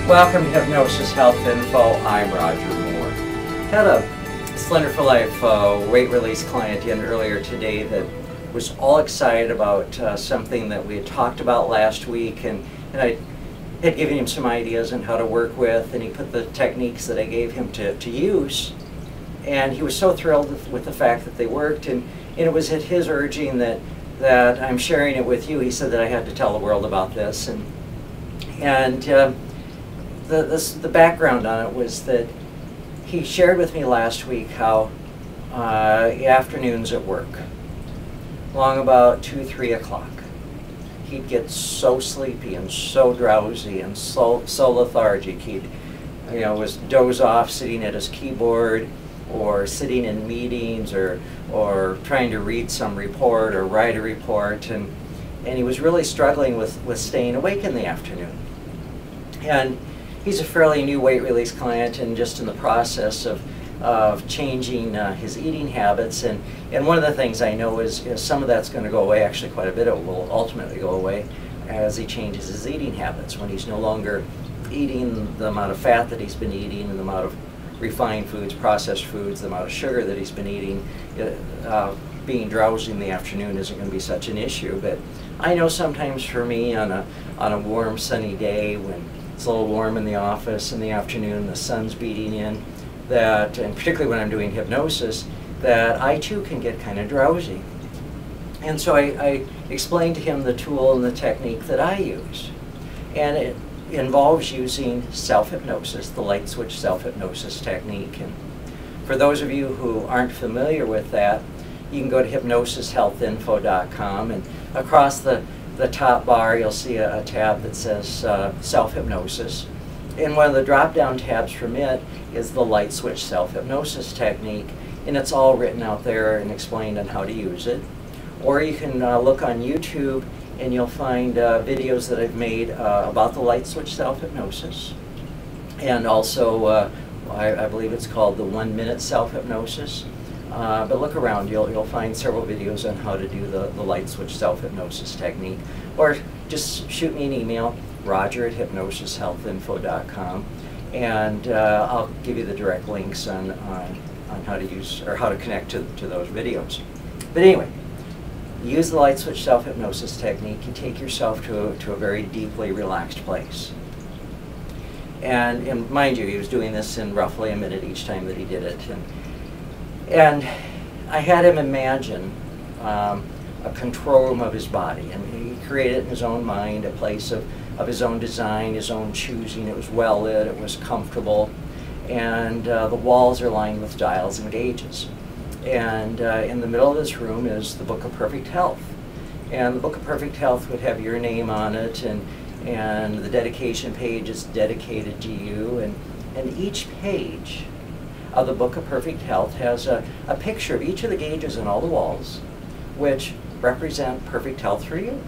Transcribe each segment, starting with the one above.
Welcome to Hypnosis Health Info. I'm Roger Moore. Had a Slender for Life weight release client in earlier today that was all excited about something that we had talked about last week, and I had given him some ideas on how to work with, and he put the techniques that I gave him to use, and he was so thrilled with the fact that they worked, and it was at his urging that I'm sharing it with you. He said that I had to tell the world about this, and the background on it was that he shared with me last week how afternoons at work, long about 2, 3 o'clock, he'd get so sleepy and so drowsy and so lethargic. He'd was doze off sitting at his keyboard, or sitting in meetings, or trying to read some report or write a report, and he was really struggling with staying awake in the afternoon. And he's a fairly new weight release client and just in the process of changing his eating habits. And one of the things I know is some of that's going to go away. Actually, quite a bit of it will ultimately go away as he changes his eating habits, when he's no longer eating the amount of fat that he's been eating and the amount of refined foods, processed foods, the amount of sugar that he's been eating. Being drowsy in the afternoon isn't going to be such an issue. But I know sometimes for me on a warm, sunny day, when it's a little warm in the office in the afternoon, the sun's beating in, that, and particularly when I'm doing hypnosis, that I too can get kind of drowsy. And so I explained to him the tool and the technique that I use. And it involves using self-hypnosis, the light switch self-hypnosis technique. And for those of you who aren't familiar with that, you can go to hypnosishealthinfo.com, and across the top bar you'll see a tab that says self-hypnosis. And one of the drop-down tabs from it is the light switch self-hypnosis technique, and it's all written out there and explained on how to use it. Or you can look on YouTube and you'll find videos that I've made about the light switch self-hypnosis. And also, I believe it's called the 1-minute self-hypnosis. But look around, you'll find several videos on how to do the light switch self-hypnosis technique. Or just shoot me an email, roger@hypnosishealthinfo.com, and I'll give you the direct links on how to use, or how to connect to those videos. But anyway, use the light switch self-hypnosis technique. You take yourself to a very deeply relaxed place. And mind you, he was doing this in roughly a minute each time that he did it. And I had him imagine a control room of his body, and he created in his own mind a place of his own design, his own choosing. It was well lit, it was comfortable, and the walls are lined with dials and gauges. And in the middle of this room is the Book of Perfect Health. And the Book of Perfect Health would have your name on it, and the dedication page is dedicated to you, and each page of the Book of Perfect Health has a picture of each of the gauges on all the walls, which represent perfect health for you.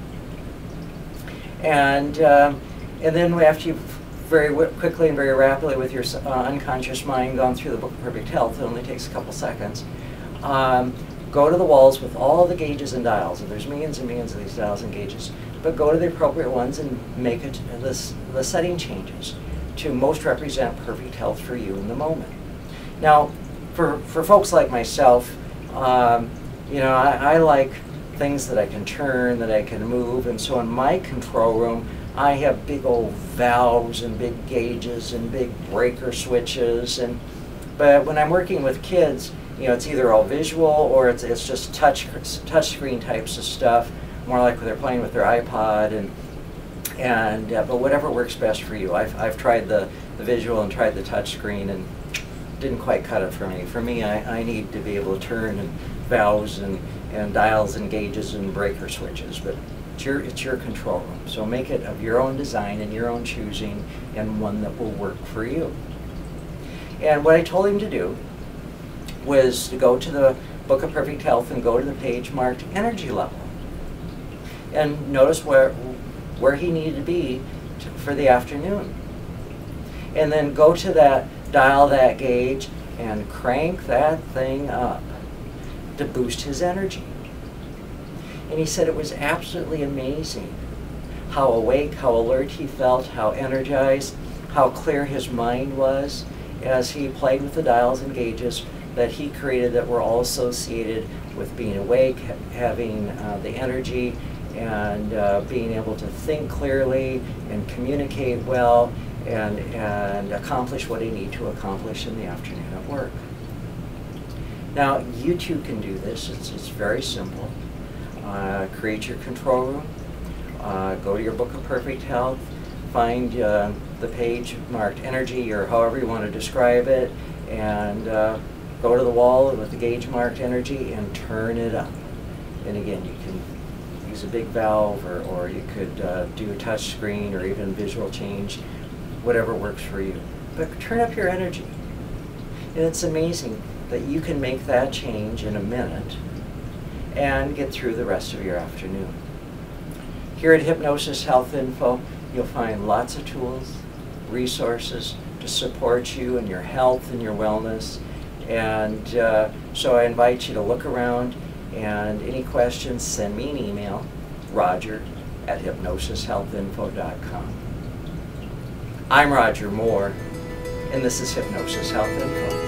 And then after you've very quickly and very rapidly with your unconscious mind gone through the Book of Perfect Health, it only takes a couple seconds, go to the walls with all the gauges and dials, and there's millions and millions of these dials and gauges, but go to the appropriate ones and make it the setting changes to most represent perfect health for you in the moment. Now, for folks like myself, I like things that I can turn, that I can move, and so in my control room, I have big old valves and big gauges and big breaker switches. But when I'm working with kids, it's either all visual or it's just touch screen types of stuff, more like when they're playing with their iPod, but whatever works best for you. I've tried the visual and tried the touch screen, and didn't quite cut it for me. For me, I need to be able to turn, and valves and dials and gauges and breaker switches, but it's your control room. So make it of your own design and your own choosing, and one that will work for you. And what I told him to do was to go to the Book of Perfect Health and go to the page marked energy level, and notice where he needed to be for the afternoon. And then go to that, dial that gauge, and crank that thing up to boost his energy. And he said it was absolutely amazing how awake, how alert he felt, how energized, how clear his mind was as he played with the dials and gauges that he created that were all associated with being awake, having the energy, and being able to think clearly and communicate well and accomplish what he needed to accomplish in the afternoon at work. Now, you too can do this. It's very simple. Create your control room. Go to your Book of Perfect Health. Find the page marked energy, or however you want to describe it, and go to the wall with the gauge marked energy and turn it up. And again, you can use a big valve, or you could do a touch screen or even visual change, whatever works for you. But turn up your energy. And it's amazing that you can make that change in a minute and get through the rest of your afternoon. Here at Hypnosis Health Info, you'll find lots of tools, resources to support you in your health and your wellness. And so I invite you to look around, and any questions, send me an email, roger@hypnosishealthinfo.com. I'm Roger Moore, and this is Hypnosis Health Info.